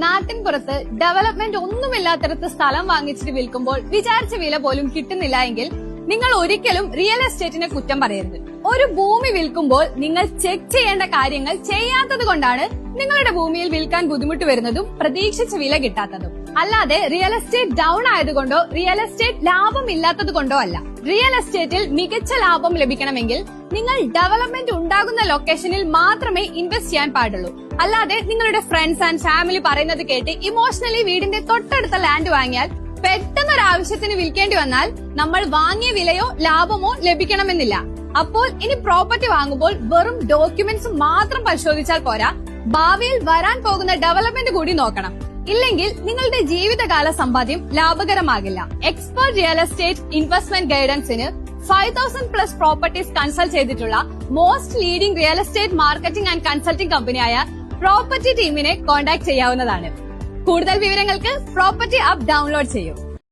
നാട്ടിൻ പുറത്ത് ഡെവലപ്മെന്റ് ഒന്നുമില്ലാത്തടത്ത് സ്ഥലം വാങ്ങിച്ചിട്ട് വിൽക്കുമ്പോൾ വിചാരിച്ച വില പോലും കിട്ടുന്നില്ല എങ്കിൽ നിങ്ങൾ ഒരിക്കലും റിയൽ എസ്റ്റേറ്റിനെ കുറ്റം പറയരുത്. ഒരു ഭൂമി വിൽക്കുമ്പോൾ നിങ്ങൾ ചെക്ക് ചെയ്യേണ്ട കാര്യങ്ങൾ ചെയ്യാത്തത് കൊണ്ടാണ് നിങ്ങളുടെ ഭൂമിയിൽ വിൽക്കാൻ ബുദ്ധിമുട്ട് വരുന്നതും പ്രതീക്ഷിച്ച വില കിട്ടാത്തതും. അല്ലാതെ റിയൽ എസ്റ്റേറ്റ് ഡൗൺ ആയതുകൊണ്ടോ റിയൽ എസ്റ്റേറ്റ് ലാഭം ഇല്ലാത്തത് കൊണ്ടോ അല്ല. റിയൽ എസ്റ്റേറ്റിൽ മികച്ച ലാഭം ലഭിക്കണമെങ്കിൽ നിങ്ങൾ ഡെവലപ്മെന്റ് ഉണ്ടാകുന്ന ലൊക്കേഷനിൽ മാത്രമേ ഇൻവെസ്റ്റ് ചെയ്യാൻ പാടുള്ളൂ. അല്ലാതെ നിങ്ങളുടെ ഫ്രണ്ട്സ് ആൻഡ് ഫാമിലി പറയുന്നത് കേട്ട് ഇമോഷണലി വീടിന്റെ തൊട്ടടുത്ത ലാൻഡ് വാങ്ങിയാൽ പെട്ടെന്നൊരു ആവശ്യത്തിന് വിൽക്കേണ്ടി വന്നാൽ നമ്മൾ വാങ്ങിയ വിലയോ ലാഭമോ ലഭിക്കണമെന്നില്ല. അപ്പോൾ ഇനി പ്രോപ്പർട്ടി വാങ്ങുമ്പോൾ വെറും ഡോക്യുമെന്റ്സ് മാത്രം പരിശോധിച്ചാൽ പോരാ, ഭാവിയിൽ വരാൻ പോകുന്ന ഡെവലപ്മെന്റ് കൂടി നോക്കണം. ഇല്ലെങ്കിൽ നിങ്ങളുടെ ജീവിതകാല സമ്പാദ്യം ലാഭകരമാകില്ല. എക്സ്പെർട്ട് റിയൽ എസ്റ്റേറ്റ് ഇൻവെസ്റ്റ്മെന്റ് ഗൈഡൻസിന് 5000+ പ്രോപ്പർട്ടീസ് കൺസൾട്ട് ചെയ്തിട്ടുള്ള most leading real estate marketing and consulting കമ്പനിയായ പ്രോപ്പർട്ടി ടീമിനെ കോൺടാക്ട് ചെയ്യാവുന്നതാണ്. കൂടുതൽ വിവരങ്ങൾക്ക് പ്രോപ്പർട്ടി ആപ്പ് ഡൗൺലോഡ് ചെയ്യൂ.